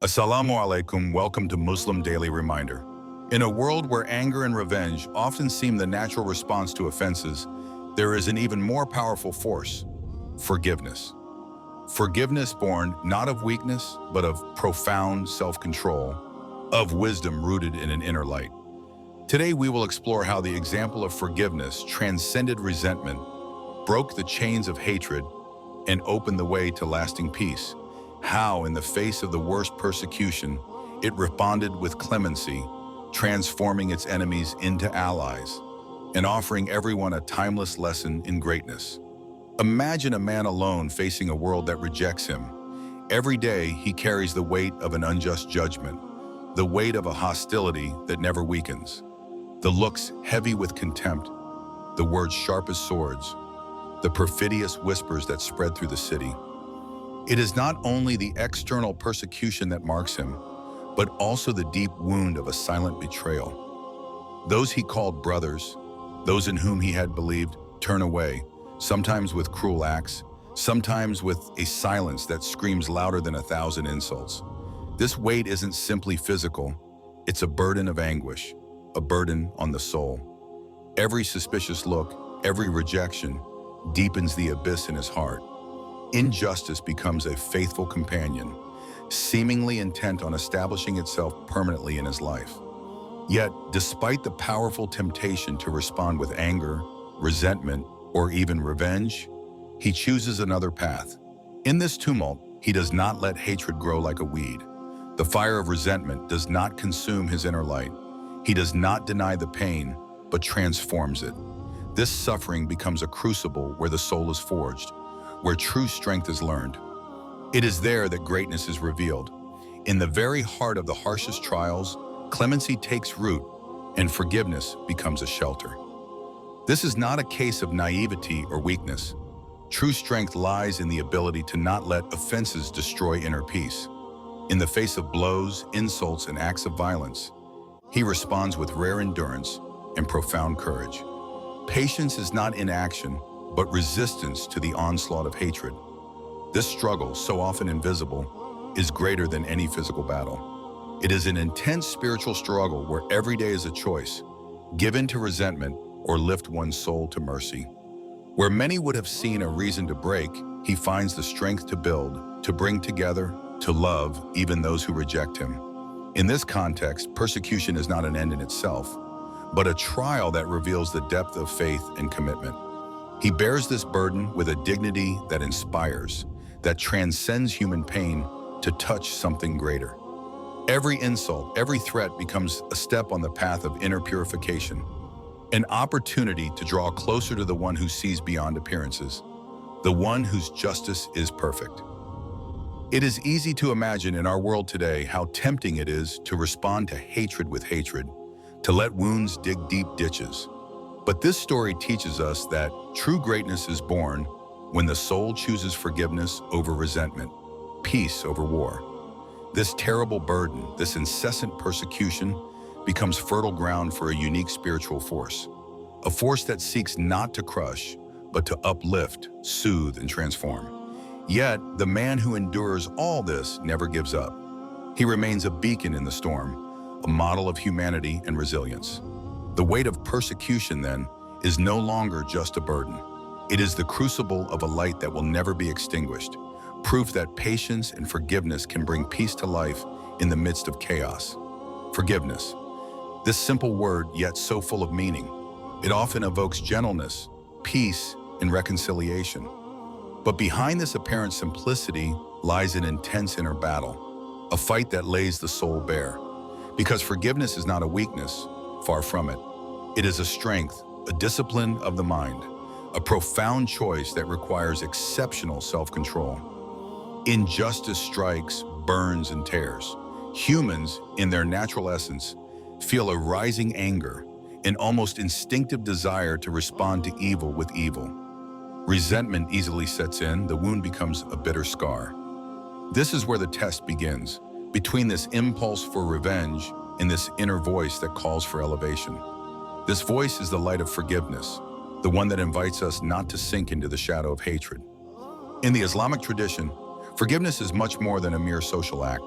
Assalamu alaikum, welcome to Muslim Daily Reminder. In a world where anger and revenge often seem the natural response to offenses, there is an even more powerful force: forgiveness. Forgiveness born not of weakness, but of profound self-control, of wisdom rooted in an inner light. Today we will explore how the example of forgiveness transcended resentment, broke the chains of hatred, and opened the way to lasting peace. How, in the face of the worst persecution, it responded with clemency, transforming its enemies into allies, and offering everyone a timeless lesson in greatness. Imagine a man alone facing a world that rejects him. Every day he carries the weight of an unjust judgment, the weight of a hostility that never weakens, the looks heavy with contempt, the words sharp as swords, the perfidious whispers that spread through the city. It is not only the external persecution that marks him, but also the deep wound of a silent betrayal. Those he called brothers, those in whom he had believed, turn away, sometimes with cruel acts, sometimes with a silence that screams louder than 1,000 insults. This weight isn't simply physical, it's a burden of anguish, a burden on the soul. Every suspicious look, every rejection, deepens the abyss in his heart. Injustice becomes a faithful companion, seemingly intent on establishing itself permanently in his life. Yet, despite the powerful temptation to respond with anger, resentment, or even revenge, he chooses another path. In this tumult, he does not let hatred grow like a weed. The fire of resentment does not consume his inner light. He does not deny the pain, but transforms it. This suffering becomes a crucible where the soul is forged, where true strength is learned. It is there that greatness is revealed. In the very heart of the harshest trials, clemency takes root and forgiveness becomes a shelter. This is not a case of naivety or weakness. True strength lies in the ability to not let offenses destroy inner peace. In the face of blows, insults, and acts of violence, he responds with rare endurance and profound courage. Patience is not inaction, but resistance to the onslaught of hatred. This struggle, so often invisible, is greater than any physical battle. It is an intense spiritual struggle where every day is a choice: give in to resentment or lift one's soul to mercy. Where many would have seen a reason to break, he finds the strength to build, to bring together, to love even those who reject him. In this context, persecution is not an end in itself, but a trial that reveals the depth of faith and commitment. He bears this burden with a dignity that inspires, that transcends human pain to touch something greater. Every insult, every threat becomes a step on the path of inner purification, an opportunity to draw closer to the one who sees beyond appearances, the one whose justice is perfect. It is easy to imagine in our world today how tempting it is to respond to hatred with hatred, to let wounds dig deep ditches. But this story teaches us that true greatness is born when the soul chooses forgiveness over resentment, peace over war. This terrible burden, this incessant persecution, becomes fertile ground for a unique spiritual force, a force that seeks not to crush, but to uplift, soothe, and transform. Yet, the man who endures all this never gives up. He remains a beacon in the storm, a model of humanity and resilience. The weight of persecution, then, is no longer just a burden. It is the crucible of a light that will never be extinguished, proof that patience and forgiveness can bring peace to life in the midst of chaos. Forgiveness. This simple word, yet so full of meaning. It often evokes gentleness, peace, and reconciliation. But behind this apparent simplicity lies an intense inner battle, a fight that lays the soul bare. Because forgiveness is not a weakness, far from it. It is a strength, a discipline of the mind, a profound choice that requires exceptional self-control. Injustice strikes, burns, and tears. Humans, in their natural essence, feel a rising anger, an almost instinctive desire to respond to evil with evil. Resentment easily sets in, the wound becomes a bitter scar. This is where the test begins, between this impulse for revenge and this inner voice that calls for elevation. This voice is the light of forgiveness, the one that invites us not to sink into the shadow of hatred. In the Islamic tradition, forgiveness is much more than a mere social act.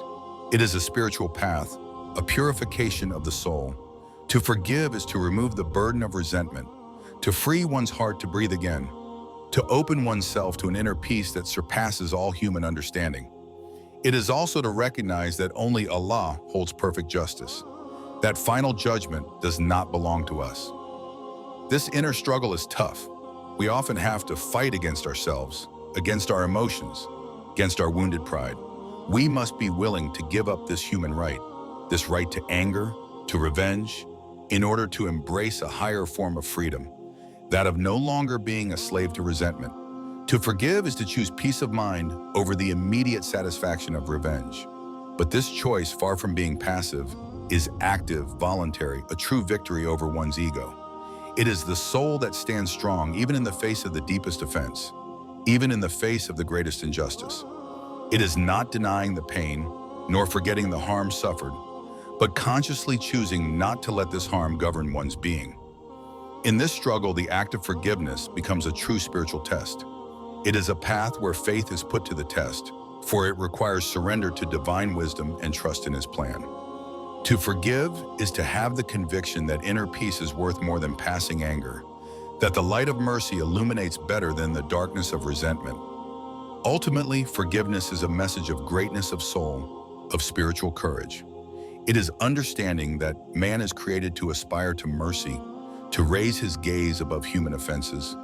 It is a spiritual path, a purification of the soul. To forgive is to remove the burden of resentment, to free one's heart to breathe again, to open oneself to an inner peace that surpasses all human understanding. It is also to recognize that only Allah holds perfect justice. That final judgment does not belong to us. This inner struggle is tough. We often have to fight against ourselves, against our emotions, against our wounded pride. We must be willing to give up this human right, this right to anger, to revenge, in order to embrace a higher form of freedom, that of no longer being a slave to resentment. To forgive is to choose peace of mind over the immediate satisfaction of revenge. But this choice, far from being passive, is active, voluntary, a true victory over one's ego. It is the soul that stands strong even in the face of the deepest offense, even in the face of the greatest injustice. It is not denying the pain, nor forgetting the harm suffered, but consciously choosing not to let this harm govern one's being. In this struggle, the act of forgiveness becomes a true spiritual test. It is a path where faith is put to the test, for it requires surrender to divine wisdom and trust in His plan. To forgive is to have the conviction that inner peace is worth more than passing anger, that the light of mercy illuminates better than the darkness of resentment. Ultimately, forgiveness is a message of greatness of soul, of spiritual courage. It is understanding that man is created to aspire to mercy, to raise his gaze above human offenses,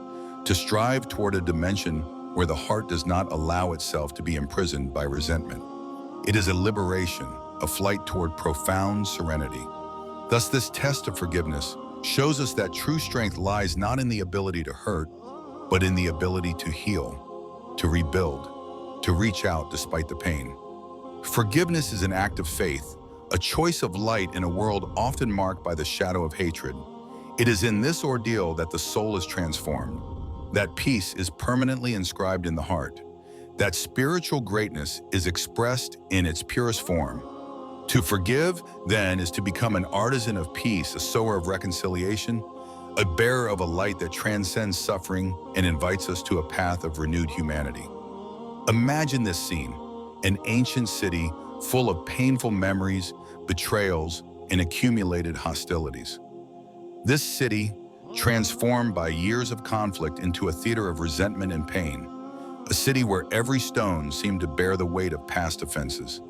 to strive toward a dimension where the heart does not allow itself to be imprisoned by resentment. It is a liberation, a flight toward profound serenity. Thus, this test of forgiveness shows us that true strength lies not in the ability to hurt, but in the ability to heal, to rebuild, to reach out despite the pain. Forgiveness is an act of faith, a choice of light in a world often marked by the shadow of hatred. It is in this ordeal that the soul is transformed, that peace is permanently inscribed in the heart, that spiritual greatness is expressed in its purest form. To forgive, then, is to become an artisan of peace, a sower of reconciliation, a bearer of a light that transcends suffering and invites us to a path of renewed humanity. Imagine this scene, an ancient city full of painful memories, betrayals, and accumulated hostilities. This city, transformed by years of conflict into a theater of resentment and pain, a city where every stone seemed to bear the weight of past offenses.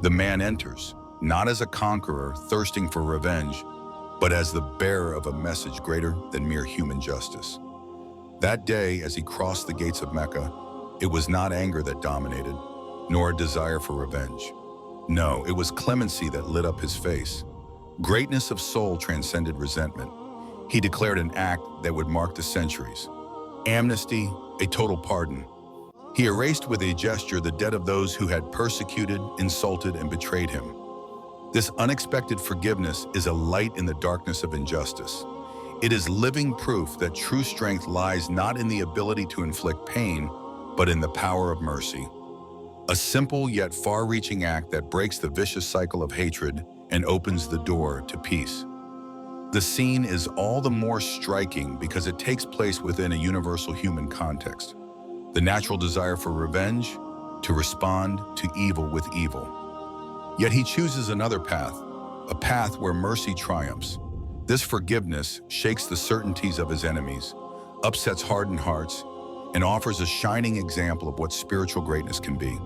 The man enters, not as a conqueror thirsting for revenge, but as the bearer of a message greater than mere human justice. That day, as he crossed the gates of Mecca, it was not anger that dominated, nor a desire for revenge. No, it was clemency that lit up his face. Greatness of soul transcended resentment. He declared an act that would mark the centuries. Amnesty, a total pardon. He erased with a gesture the debt of those who had persecuted, insulted, and betrayed him. This unexpected forgiveness is a light in the darkness of injustice. It is living proof that true strength lies not in the ability to inflict pain, but in the power of mercy. A simple yet far-reaching act that breaks the vicious cycle of hatred and opens the door to peace. The scene is all the more striking because it takes place within a universal human context. The natural desire for revenge, to respond to evil with evil. Yet he chooses another path, a path where mercy triumphs. This forgiveness shakes the certainties of his enemies, upsets hardened hearts, and offers a shining example of what spiritual greatness can be.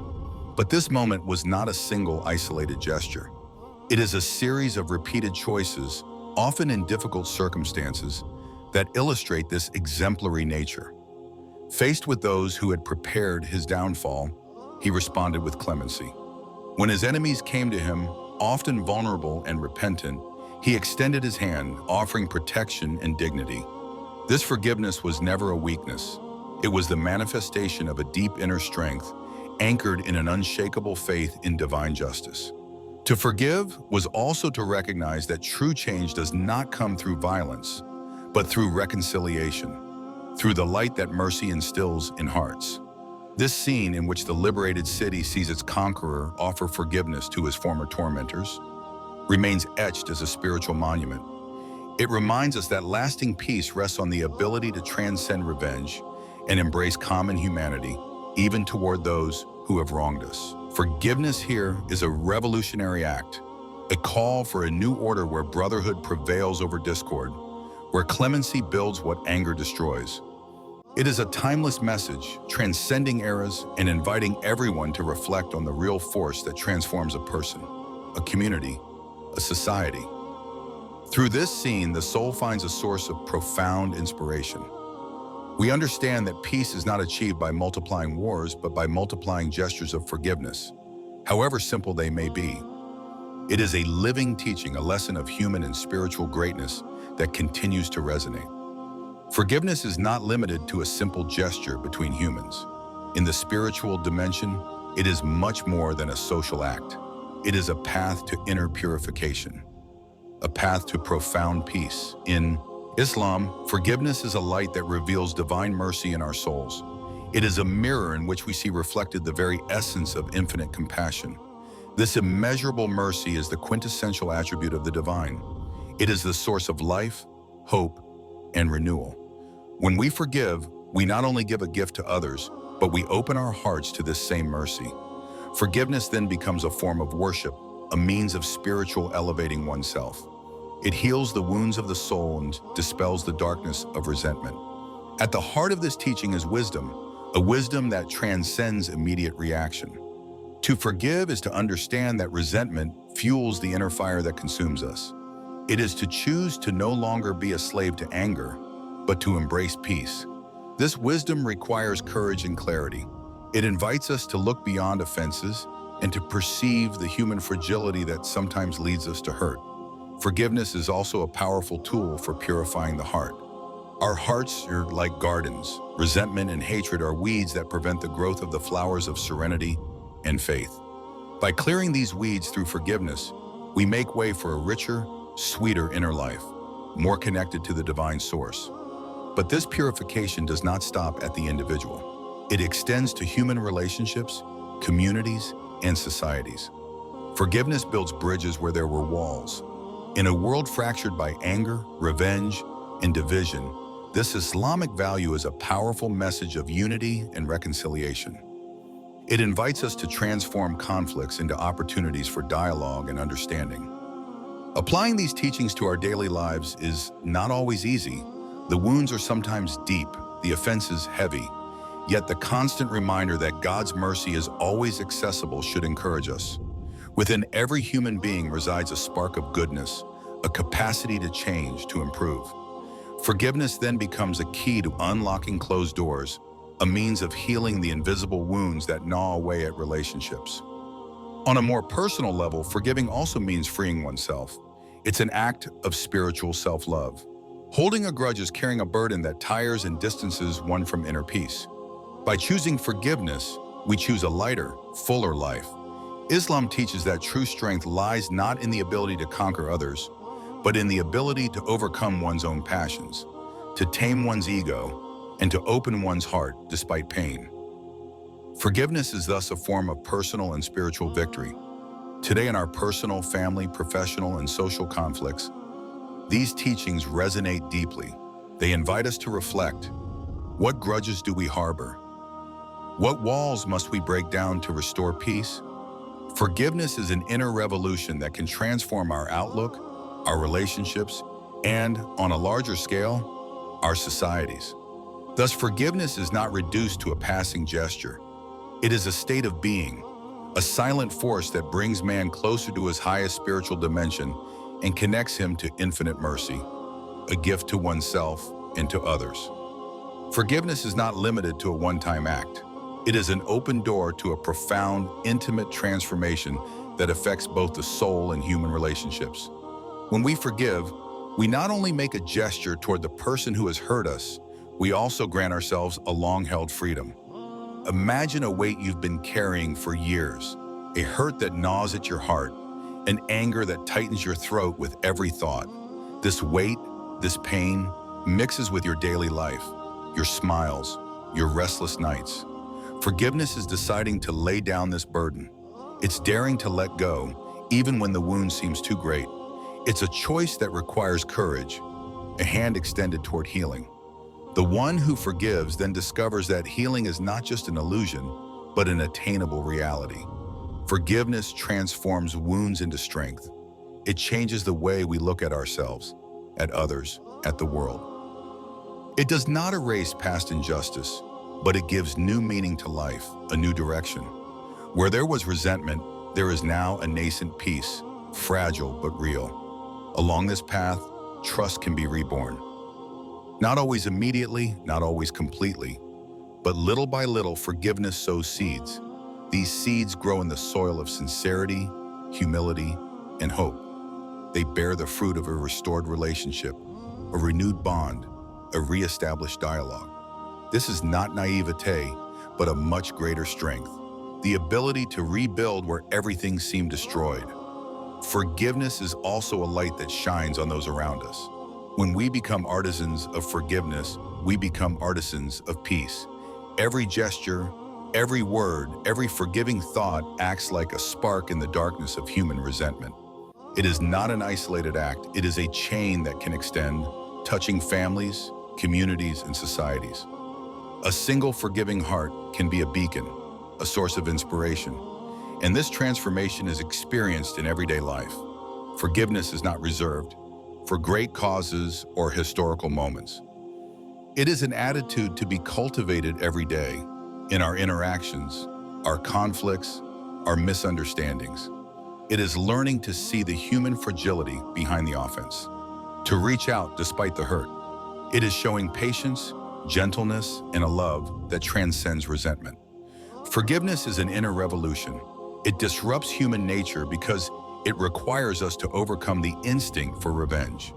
But this moment was not a single isolated gesture. It is a series of repeated choices, often in difficult circumstances, that illustrate this exemplary nature. Faced with those who had prepared his downfall, he responded with clemency. When his enemies came to him, often vulnerable and repentant, he extended his hand, offering protection and dignity. This forgiveness was never a weakness. It was the manifestation of a deep inner strength, anchored in an unshakable faith in divine justice. To forgive was also to recognize that true change does not come through violence, but through reconciliation, through the light that mercy instills in hearts. This scene in which the liberated city sees its conqueror offer forgiveness to his former tormentors remains etched as a spiritual monument. It reminds us that lasting peace rests on the ability to transcend revenge and embrace common humanity, even toward those who have wronged us. Forgiveness here is a revolutionary act, a call for a new order where brotherhood prevails over discord, where clemency builds what anger destroys. It is a timeless message, transcending eras and inviting everyone to reflect on the real force that transforms a person, a community, a society. Through this scene, the soul finds a source of profound inspiration. We understand that peace is not achieved by multiplying wars, but by multiplying gestures of forgiveness, however simple they may be. It is a living teaching, a lesson of human and spiritual greatness that continues to resonate. Forgiveness is not limited to a simple gesture between humans. In the spiritual dimension, it is much more than a social act. It is a path to inner purification, a path to profound peace. In Islam, forgiveness is a light that reveals divine mercy in our souls. It is a mirror in which we see reflected the very essence of infinite compassion. This immeasurable mercy is the quintessential attribute of the divine. It is the source of life, hope, and renewal. When we forgive, we not only give a gift to others, but we open our hearts to this same mercy. Forgiveness then becomes a form of worship, a means of spiritual elevating oneself. It heals the wounds of the soul and dispels the darkness of resentment. At the heart of this teaching is wisdom, a wisdom that transcends immediate reaction. To forgive is to understand that resentment fuels the inner fire that consumes us. It is to choose to no longer be a slave to anger, but to embrace peace. This wisdom requires courage and clarity. It invites us to look beyond offenses and to perceive the human fragility that sometimes leads us to hurt. Forgiveness is also a powerful tool for purifying the heart. Our hearts are like gardens. Resentment and hatred are weeds that prevent the growth of the flowers of serenity and faith. By clearing these weeds through forgiveness, we make way for a richer, sweeter inner life, more connected to the divine source. But this purification does not stop at the individual. It extends to human relationships, communities, and societies. Forgiveness builds bridges where there were walls. In a world fractured by anger, revenge, and division, this Islamic value is a powerful message of unity and reconciliation. It invites us to transform conflicts into opportunities for dialogue and understanding. Applying these teachings to our daily lives is not always easy. The wounds are sometimes deep, the offenses heavy, yet the constant reminder that God's mercy is always accessible should encourage us. Within every human being resides a spark of goodness, a capacity to change, to improve. Forgiveness then becomes a key to unlocking closed doors, a means of healing the invisible wounds that gnaw away at relationships. On a more personal level, forgiving also means freeing oneself. It's an act of spiritual self-love. Holding a grudge is carrying a burden that tires and distances one from inner peace. By choosing forgiveness, we choose a lighter, fuller life. Islam teaches that true strength lies not in the ability to conquer others, but in the ability to overcome one's own passions, to tame one's ego, and to open one's heart despite pain. Forgiveness is thus a form of personal and spiritual victory. Today in our personal, family, professional, and social conflicts, these teachings resonate deeply. They invite us to reflect. What grudges do we harbor? What walls must we break down to restore peace? Forgiveness is an inner revolution that can transform our outlook, our relationships, and, on a larger scale, our societies. Thus, forgiveness is not reduced to a passing gesture. It is a state of being, a silent force that brings man closer to his highest spiritual dimension and connects him to infinite mercy, a gift to oneself and to others. Forgiveness is not limited to a one-time act. It is an open door to a profound, intimate transformation that affects both the soul and human relationships. When we forgive, we not only make a gesture toward the person who has hurt us, we also grant ourselves a long-held freedom. Imagine a weight you've been carrying for years, a hurt that gnaws at your heart, an anger that tightens your throat with every thought. This weight, this pain, mixes with your daily life, your smiles, your restless nights. Forgiveness is deciding to lay down this burden. It's daring to let go, even when the wound seems too great. It's a choice that requires courage, a hand extended toward healing. The one who forgives then discovers that healing is not just an illusion, but an attainable reality. Forgiveness transforms wounds into strength. It changes the way we look at ourselves, at others, at the world. It does not erase past injustice, but it gives new meaning to life, a new direction. Where there was resentment, there is now a nascent peace, fragile but real. Along this path, trust can be reborn. Not always immediately, not always completely, but little by little, forgiveness sows seeds. These seeds grow in the soil of sincerity, humility, and hope. They bear the fruit of a restored relationship, a renewed bond, a re-established dialogue. This is not naivete, but a much greater strength. The ability to rebuild where everything seemed destroyed. Forgiveness is also a light that shines on those around us. When we become artisans of forgiveness, we become artisans of peace. Every gesture, every word, every forgiving thought acts like a spark in the darkness of human resentment. It is not an isolated act, it is a chain that can extend, touching families, communities, and societies. A single forgiving heart can be a beacon, a source of inspiration, and this transformation is experienced in everyday life. Forgiveness is not reserved for great causes or historical moments. It is an attitude to be cultivated every day in our interactions, our conflicts, our misunderstandings. It is learning to see the human fragility behind the offense, to reach out despite the hurt. It is showing patience, gentleness, and a love that transcends resentment. Forgiveness is an inner revolution. It disrupts human nature because it requires us to overcome the instinct for revenge.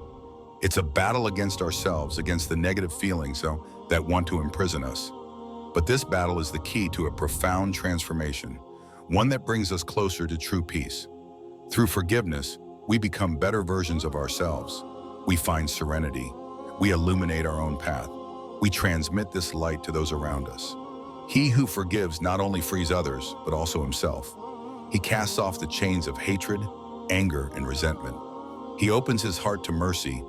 It's a battle against ourselves, against the negative feelings that want to imprison us. But this battle is the key to a profound transformation, one that brings us closer to true peace. Through forgiveness, we become better versions of ourselves. We find serenity. We illuminate our own path. We transmit this light to those around us. He who forgives not only frees others, but also himself. He casts off the chains of hatred, anger, and resentment. He opens his heart to mercy,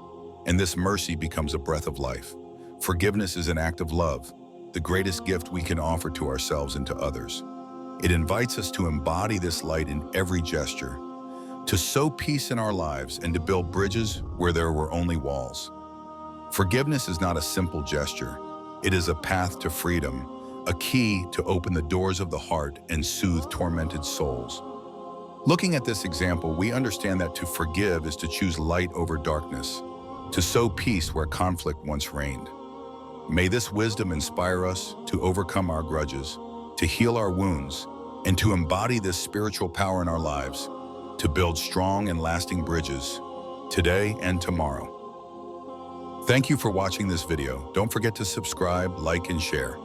and this mercy becomes a breath of life. Forgiveness is an act of love, the greatest gift we can offer to ourselves and to others. It invites us to embody this light in every gesture, to sow peace in our lives and to build bridges where there were only walls. Forgiveness is not a simple gesture. It is a path to freedom, a key to open the doors of the heart and soothe tormented souls. Looking at this example, we understand that to forgive is to choose light over darkness, to sow peace where conflict once reigned. May this wisdom inspire us to overcome our grudges, to heal our wounds, and to embody this spiritual power in our lives, to build strong and lasting bridges today and tomorrow. Thank you for watching this video. Don't forget to subscribe, like, and share.